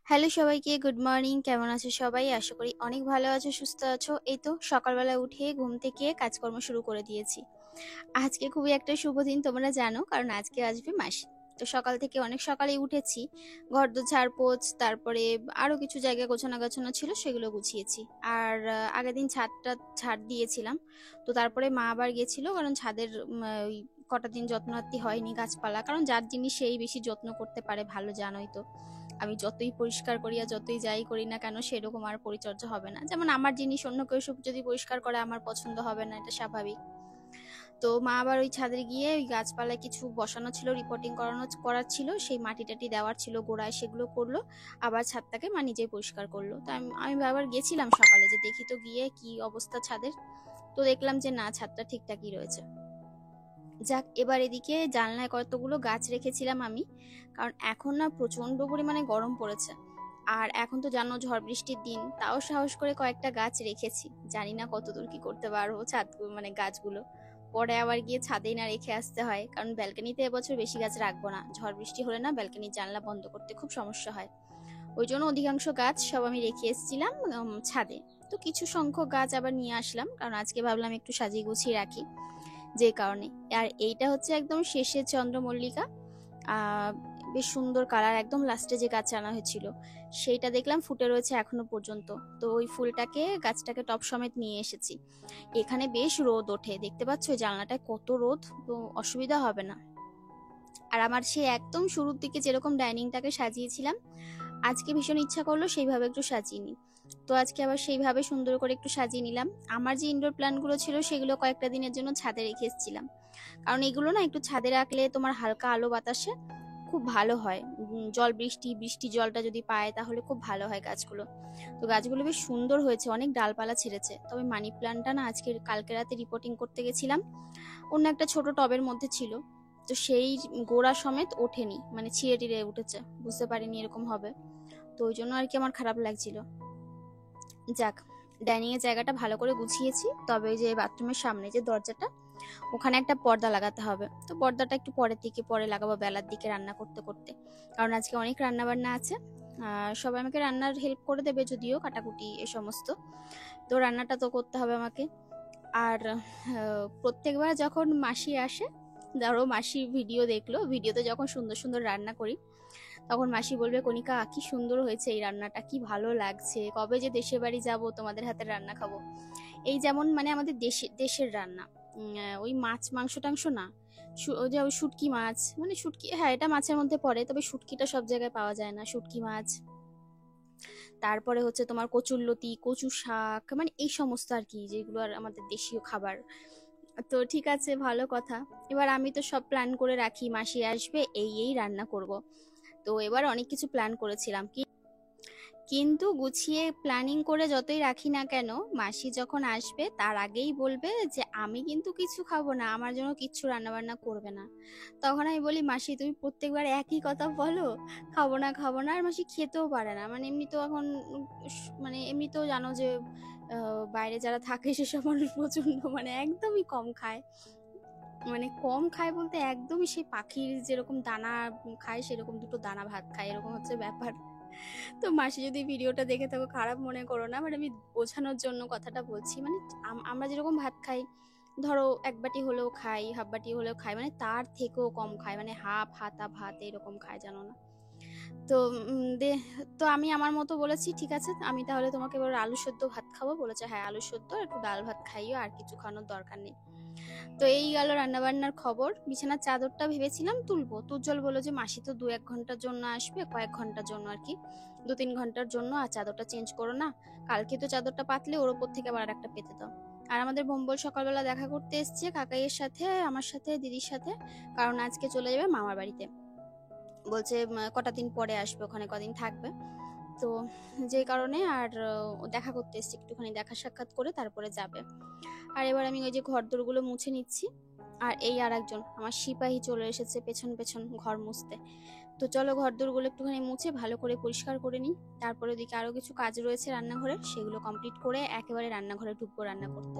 Hello সবাইকে, good morning. কেমন আছো সবাই? আশা করি অনেক ভালো আছো, সুস্থ আছো। এই তো সকালবেলা উঠে ঘুম থেকে কাজকর্ম শুরু করে দিয়েছি। আজকে খুবই একটা শুভ দিন, তোমরা জানো, কারণ আজকে আসবে মাসি। তো সকাল থেকে অনেক সকালেই উঠেছি, ঘরদোর ঝাড়পোছ, তারপরে আরো কিছু জায়গা গোছানো গাছানো ছিল সেগুলো গুছিয়েছি। আর আগের দিন ছাদটা ঝাড় দিয়েছিলাম। তো তারপরে মা আবার গেছিল, কারণ ছাদের ওই কটা দিন যত্নআত্তি হয়নি গাছপালা, কারণ যার জিনিস সেই বেশি যত্ন করতে পারে, ভালো জানোই তো। আমি যতই পরিষ্কার করি আর যতই যাই করি না কেন, সেরকম আর পরিচর্যা হবে না। যেমন আমার জিনিস অন্য কেউ সব যদি পরিষ্কার করে, আমার পছন্দ হবে না, এটা স্বাভাবিক। তো মা আবার ওই ছাদে গিয়ে ওই গাছপালায় কিছু বসানো ছিল, রিপোর্টিং করার ছিল, সেই মাটি টাটি দেওয়ার ছিল গোড়ায়, সেগুলো করলো। আবার ছাদটাকে মা নিজেই পরিষ্কার করলো। তো আমি আবার গেছিলাম সকালে, যে দেখি তো গিয়ে কি অবস্থা ছাদের। তো দেখলাম যে না, ছাদটা ঠিকঠাকই রয়েছে। যাক, এবার এদিকে জানলায় কতগুলো গাছ রেখেছিলাম আমি, কারণ এখন না প্রচন্ড পরিমাণে গরম পড়েছে। আর এখন তো জানো ঝড় বৃষ্টির দিন, তাও সাহস করে কয়েকটা গাছ রেখেছি। জানি না কতদূর কি করতে পারবো ছাদ, মানে গাছগুলো পরে আবার গিয়ে ছাদেই না রেখে আসতে হয়, কারণ ব্যালকনিতে এবছর বেশি গাছ রাখবো না। ঝড় বৃষ্টি হলে না ব্যালকনির জানলা বন্ধ করতে খুব সমস্যা হয়। ওই জন্য অধিকাংশ গাছ সব আমি রেখে এসেছিলাম ছাদে। তো কিছু সংখ্যক গাছ আবার নিয়ে আসলাম, কারণ আজকে ভাবলাম একটু সাজিয়ে গুছিয়ে রাখি, যে কারণে। আর এইটা হচ্ছে একদম শেষের চন্দ্রমল্লিকা। আহ বেশ সুন্দর কালার, একদম লাস্টে যে গাছ আনা হয়েছিল সেইটা দেখলাম ফুটে রয়েছে এখনো পর্যন্ত। তো ওই ফুলটাকে, গাছটাকে টপ সমেত নিয়ে এসেছি। এখানে বেশ রোদ ওঠে, দেখতে পাচ্ছ জানলাটায় কত রোদ, তো অসুবিধা হবে না। আর আমার সে একদম শুরুর দিকে যেরকম ডাইনিংটাকে সাজিয়েছিলাম, আজকে ভীষণ ইচ্ছা করলো সেইভাবে একটু সাজিয়ে নিই। তো আজকে আবার সেইভাবে সুন্দর করে একটু সাজিয়ে নিলাম। আমার যে ইনডোর প্ল্যান্টগুলো ছিল সেগুলো কয়েকটা দিনের জন্য ছাদে রেখে এসেছিলাম, কারণ এগুলো না একটু ছাদে রাখলে তোমার হালকা আলো বাতাসে খুব ভালো হয়। জল বৃষ্টি জলটা যদি পায় তাহলে খুব ভালো হয় গাছগুলো। তো গাছগুলো বেশ সুন্দর হয়েছে, অনেক ডালপালা ছেড়েছে। তবে মানি প্ল্যান্টটা না আজকে কালকে রাতে রিপোর্টিং করতে গেছিলাম, অন্য একটা ছোট টবের মধ্যে ছিল। তো সেই গোড়া সমেত ওঠেনি, মানে ছিঁড়ে টিড়ে উঠেছে, বুঝতে পারিনি এরকম হবে। তো ওই জন্য আর কি আমার খারাপ লাগছিল। যাক, ডাইনিং এর জায়গাটা ভালো করে গুছিয়েছি। তবে ওই যে বাথরুমের সামনে যে দরজাটা, ওখানে একটা পর্দা লাগাতে হবে। তো পর্দাটা একটু পরের দিকে পরে লাগাবো, বেলার দিকে রান্না করতে করতে, কারণ আজকে অনেক রান্না বান্না আছে। সবাই আমাকে রান্নার হেল্প করে দেবে, যদিও কাটাকুটি এ সমস্ত। তো রান্নাটা তো করতে হবে আমাকে। আর প্রত্যেকবার যখন মাসি আসে, ধরো মাসি ভিডিও দেখলো, ভিডিওতে যখন সুন্দর সুন্দর রান্না করি, তখন মাসি বলবে, কণিকা কি সুন্দর হয়েছে এই রান্নাটা, কি ভালো লাগছে, কবে যে দেশের বাড়ি যাব তোমাদের হাতের রান্না খাবো। এই যেমন মানে আমাদের দেশের রান্না, ওই মাছ মাংস টাংস না, ওই যে ওই শুটকি মাছ, মানে শুটকি, হ্যাঁ এটা মাছের মধ্যে পড়ে, তবে শুটকিটা সব জায়গায় পাওয়া যায় না, শুটকি মাছ। তারপরে হচ্ছে তোমার কচুরলতি, কচু শাক, মানে এই সমস্ত আর কি, যেগুলো আর আমাদের দেশীয় খাবার। তো ঠিক আছে, ভালো কথা। এবার আমি তো সব প্ল্যান করে রাখি, মাসি আসবে এই এই রান্না করব। তো এবার অনেক কিছু প্ল্যান করেছিলাম, কিন্তু গুছিয়ে প্ল্যানিং করে যতই রাখি না কেন, মাসি যখন আসবে তার আগেই বলবে যে আমি কিন্তু কিছু খাবো না, আমার জন্য কিচ্ছু রান্না বান্না করবে না। তখন আমি বলি, মাসি তুমি প্রত্যেকবার একই কথা বলো, খাবো না খাবো না। আর মাসি খেতেও পারে না, মানে এমনি তো এখন মানে এমনি তো জানো যে বাইরে যারা থাকে সেসব মানুষ প্রচন্ড মানে একদমই কম খায়। মানে কম খায় বলতে একদমই সেই পাখির যেরকম দানা খায় সেরকম দুটো দানা ভাত খায়, এরকম হচ্ছে ব্যাপার। তো মাসি যদি ভিডিওটা দেখে থাকো, খারাপ মনে করো না, মানে আমি বোঝানোর জন্য কথাটা বলছি। মানে আমরা যেরকম ভাত খাই, ধরো এক বাটি হলেও খাই, হাফ বাটি হলেও খাই, মানে তার থেকেও কম খায়, মানে হাফ হাতা ভাত এরকম খায়, জানো না। তো তো আমি আমার মতো বলেছি, ঠিক আছে আমি তাহলে তোমাকে এবার আলু সেদ্ধ ভাত খাবো। বলেছে হ্যাঁ আলু সেদ্ধ একটু ডাল ভাত খাইও, আর কিছু খাওয়ানোর দরকার নেই। তো এই গেল রান্নাবান্নার খবর। বিছানার চাদরটা ভেবেছিলাম তুলবো, তুজ্জল বললো যে মাসি তো 2-1 ঘন্টার জন্য আসবে, কয়েক ঘন্টার জন্য আর কি, 2-3 ঘন্টার জন্য, আর চাদরটা চেঞ্জ করো না, কালকে তো চাদরটা পাতলে ওর ওপর থেকে আবার একটা পেতে দাও। আর আমাদের বোম্বল সকালবেলা দেখা করতে এসছে কাকাইয়ের সাথে, আমার সাথে, দিদির সাথে, কারণ আজকে চলে যাবে মামার বাড়িতে। বলছে কটা দিন পরে আসবে, ওখানে কদিন থাকবে। তো যে কারণে আর দেখা করতে এসছে, একটুখানি দেখা সাক্ষাৎ করে তারপরে যাবে। আর এবার আমি ওই যে ঘর দোরগুলো মুছে নিচ্ছি। আর এই আর একজন আমার সিপাহী চলে এসেছে পেছন পেছন ঘর মুছতে। তো চলো ঘর দোরগুলো একটুখানি মুছে ভালো করে পরিষ্কার করে নিই। তারপরে ওদিকে আরো কিছু কাজ রয়েছে রান্নাঘরে, সেগুলো কমপ্লিট করে একেবারে রান্নাঘরে ঢুকবো রান্না করতে।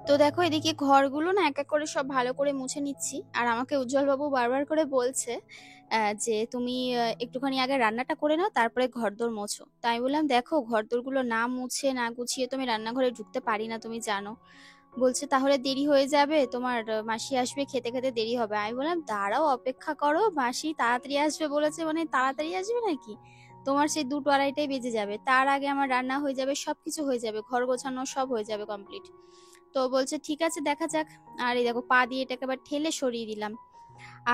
তো দেখো এদিকে ঘরগুলো না এক এক করে সব ভালো করে মুছে নিচ্ছি, আর আমাকে উজ্জ্বল বাবু বারবার করে বলছে যে তুমি একটুখানি আগে রান্নাটা করে নাও, তারপরে ঘরদোর মোছো। তাই আমি বললাম দেখো ঘরদোরগুলো না মুছে না গুছিয়ে তুমি রান্নাঘরে ঢুকতে পারি না, তুমি জানো। বলছে তাহলে দেরি হয়ে যাবে, তোমার মাসি আসবে, খেতে খেতে দেরি হবে। আমি বললাম দাঁড়াও, অপেক্ষা করো, মাসি তাড়াতাড়ি আসবে বলেছে, মানে তাড়াতাড়ি আসবে নাকি? তোমার সেই 2টো 2:30টায় বেজে যাবে, তার আগে আমার রান্না হয়ে যাবে, সবকিছু হয়ে যাবে, ঘর গোছানো সব হয়ে যাবে কমপ্লিট। তো বলছে ঠিক আছে দেখা যাক। আর এই দেখো পা দিয়ে এটাকে আবার ঠেলে সরিয়ে দিলাম।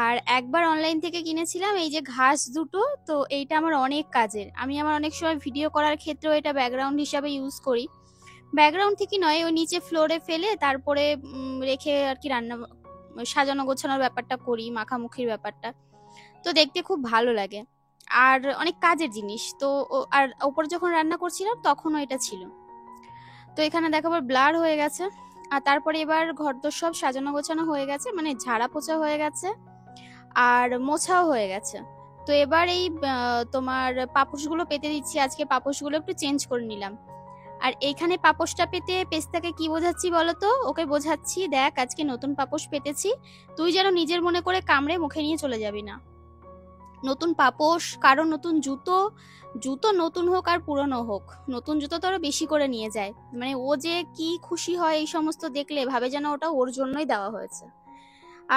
আর একবার অনলাইন থেকে কিনেছিলাম এই যে ঘাস দুটো, তো এইটা আমার অনেক কাজের, আমি আমার অনেক সময় ভিডিও করার ক্ষেত্রেও এটা ব্যাকগ্রাউন্ড হিসাবে ইউজ করি। ব্যাকগ্রাউন্ড থেকে নয়, ওই নিচে ফ্লোরে ফেলে তারপরে রেখে আর কি রান্না সাজানো গোছানোর ব্যাপারটা করি, মাখামুখির ব্যাপারটা। তো দেখতে খুব ভালো লাগে আর অনেক কাজের জিনিস তো। আর ওপরে যখন রান্না করছিলাম তখনও এটা ছিল। তো এখানে দেখো আবার ব্লার হয়ে গেছে। আর তারপরে এবার ঘরদোর সব সাজানো গোছানো হয়ে গেছে, মানে ঝাড়া পোছা হয়ে গেছে আর মোছাও হয়ে গেছে। তো এবার এই তোমার পাপোশগুলো পেতে দিচ্ছি, আজকে পাপোশগুলো একটু চেঞ্জ করে নিলাম। আর এইখানে পাপোশটা পেতে পেস্তাকে কি বোঝাচ্ছি বলতো? ওকে বোঝাচ্ছি দেখ আজকে নতুন পাপোশ পেতেছি, তুই যেন নিজের মনে করে কামড়ে মুখে নিয়ে চলে যাবি না। নতুন পাপোশ, কারো নতুন জুতো, জুতো নতুন হোক আর পুরনো হোক, নতুন জুতো তো আরো বেশি করে নিয়ে যায়, মানে ও যে কি খুশি হয় এই সমস্ত দেখলে, ভাবে যেন ওটা ওর জন্যই দেওয়া হয়েছে।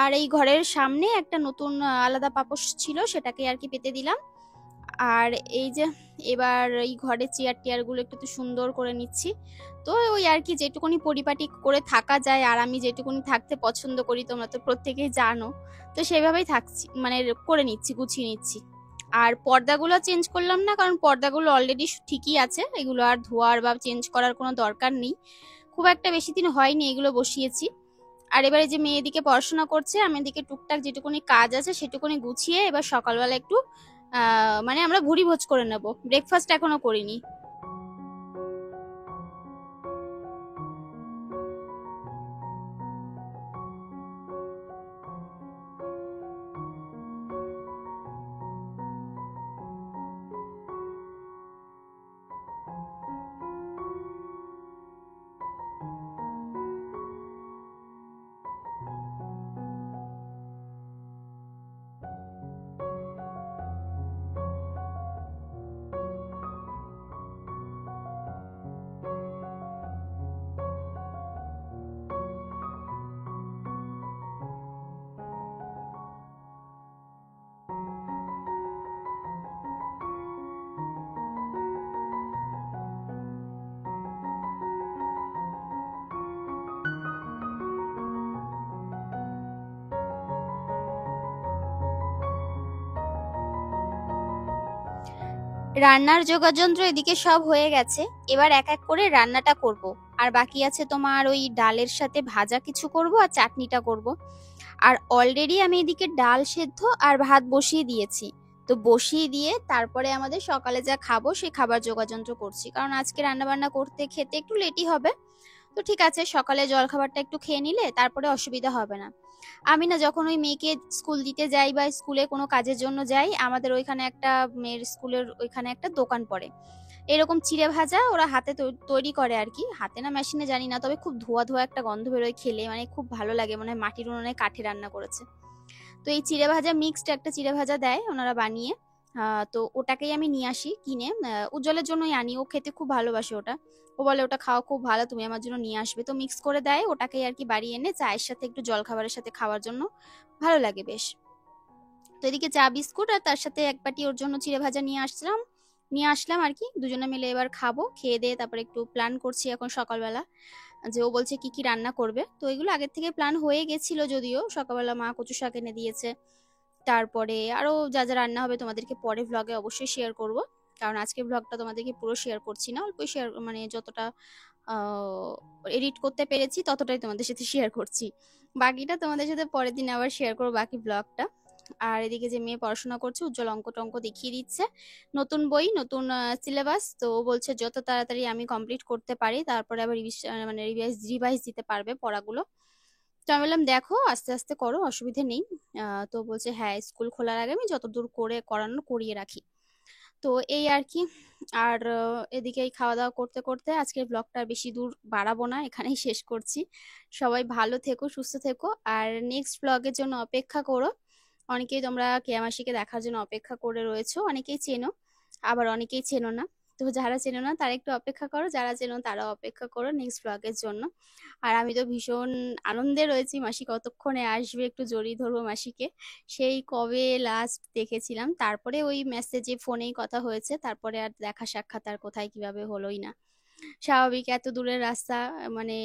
আর এই ঘরের সামনে একটা নতুন আলাদা পাপোশ ছিল, সেটাকে আর কি পেতে দিলাম। আর এই যে এবার এই ঘরের চেয়ার টেয়ার গুলো একটু তো সুন্দর করে নিচ্ছি। তো ওই আর কি যেটুকুনি পরিপাটি করে থাকা যায়, আর আমি যেটুকুনি থাকতে পছন্দ করি তোমরা তো প্রত্যেকেই জানো, তো সেভাবেই থাকছি, মানে করে নিচ্ছি, গুছিয়ে নিচ্ছি। আর পর্দাগুলো চেঞ্জ করলাম না, কারণ পর্দাগুলো অলরেডি ঠিকই আছে, এগুলো আর ধোয়ার বা চেঞ্জ করার কোনো দরকার নেই। খুব একটা বেশি দিন হয়নি এগুলো বসিয়েছি। আর এবারে যে মেয়ে এদিকে পড়াশোনা করছে, আমি এদিকে টুকটাক যেটুকুনি কাজ আছে সেটুকুনি গুছিয়ে এবার সকালবেলা একটু মানে আমরা ভুড়ি ভোজ করে নেব, ব্রেকফাস্ট এখনো করিনি। রান্নার যোগাযন্ত্র এদিকে সব হয়ে গেছে, এবার এক এক করে রান্নাটা করব। আর বাকি আছে তোমার ওই ডালের সাথে ভাজা কিছু করব আর চাটনিটা করব। আর অলরেডি আমি এদিকে ডাল সেদ্ধ আর ভাত বসিয়ে দিয়েছি। তো বসিয়ে দিয়ে তারপরে আমাদের সকালে যা খাবো সেই খাবার যোগাযন্ত্র করছি, কারণ আজকে রান্না বান্না করতে খেতে একটু লেটই হবে। তো ঠিক আছে, সকালে জলখাবারটা একটু খেয়ে নিলে তারপরে অসুবিধা হবে না। আমি না যখন ওই মেয়েকে স্কুল দিতে যাই বা স্কুলে কোনো কাজের জন্য যাই, আমাদের ওইখানে একটা মেয়ের স্কুলের ওইখানে একটা দোকান পড়ে, এরকম চিড়ে ভাজা ওরা হাতে তৈরি করে আর কি, হাতে না মেশিনে জানি না, তবে খুব ধোয়া ধোয়া একটা গন্ধ বেরোয় খেলে, মানে খুব ভালো লাগে, মনে হয় মাটির উনুনে কাঠে রান্না করেছে। তো এই চিড়ে ভাজা মিক্সড একটা চিড়ে ভাজা দেয় ওনারা বানিয়ে। তো ওটাকেই আমি নিয়ে আসি কিনে, উজ্জ্বলের জন্যই আনি, ও খেতে খুব ভালোবাসে ওটা। ও বলে ওটা খাওয়া খুব ভালো, তুমি আমার জন্য নিয়ে আসবে, তো মিক্স করে দেয় ওটাকেই আর কি বাড়ি এনে চায়ের সাথে একটু জল খাবারের সাথে খাওয়ার জন্য ভালো লাগে বেশ। তো এদিকে চা বিস্কুট আর তার সাথে এক বাটি ওর জন্য চিড়ে ভাজা নিয়ে আসলাম আর কি, দুজনে মিলে এবার খাবো, খেয়ে দিয়ে তারপরে একটু প্ল্যান করছি এখন সকালবেলা, যে ও বলছে কি কি রান্না করবে। তো এগুলো আগের থেকে প্ল্যান হয়ে গেছিল, যদিও সকালবেলা মা কচু শাক এনে দিয়েছে। তারপরে আরো যা যা রান্না হবে তোমাদেরকে পরে ভ্লগে অবশ্যই শেয়ার করব, কারণ আজকে ভ্লগটা তোমাদেরকে পুরো শেয়ার করছি না, অল্পই শেয়ার, মানে যতটা এডিট করতে পেরেছি ততটাই তোমাদের সাথে শেয়ার করছি, বাকিটা তোমাদের সাথে পরের দিন আবার শেয়ার করবো বাকি ব্লগটা। আর এদিকে যে মেয়ে পড়াশোনা করছে, উজ্জ্বল অঙ্ক টঙ্ক দেখিয়ে দিচ্ছে, নতুন বই নতুন সিলেবাস, তো ও বলছে যত তাড়াতাড়ি আমি কমপ্লিট করতে পারি তারপরে আবার মানে রিভাইজ দিতে পারবে পড়াগুলো। তো আমি বললাম দেখো আস্তে আস্তে করো, অসুবিধে নেই। তো বলছে হ্যাঁ স্কুল খোলার আগে আমি যতদূর করে করানোর করিয়ে রাখি। তো তো এই আর কি। আর এদিকে এই খাওয়া দাওয়া করতে করতে আজকের ব্লগটা বেশি দূর বাড়াবো না, এখানেই শেষ করছি। সবাই ভালো থেকো, সুস্থ থেকো, আর নেক্সট ব্লগের জন্য অপেক্ষা করো। অনেকেই তোমরা কেয়া মাসিকে দেখার জন্য অপেক্ষা করে রয়েছো, অনেকেই চেনো, আবার অনেকেই চেনো না। তো যারা চেনো না তারা একটু অপেক্ষা করো, যারা চেনো তারা অপেক্ষা করো নেক্সট ব্লগের জন্য। আর আমি তো ভীষণ আনন্দে রয়েছি, মাসি কতক্ষণে আসবে, একটু জড়িয়ে ধরবো মাসিকে। সেই কবে লাস্ট দেখেছিলাম, তারপরে ওই মেসেজে ফোনেই কথা হয়েছে, তারপরে আর দেখা সাক্ষাৎ আর কোথায় কিভাবে হলোই না। স্বাভাবিক, এত দূরের রাস্তা, মানে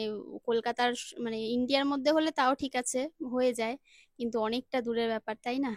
কলকাতার মানে ইন্ডিয়ার মধ্যে হলে তাও ঠিক আছে, হয়ে যায়, কিন্তু অনেকটা দূরের ব্যাপার, তাই না?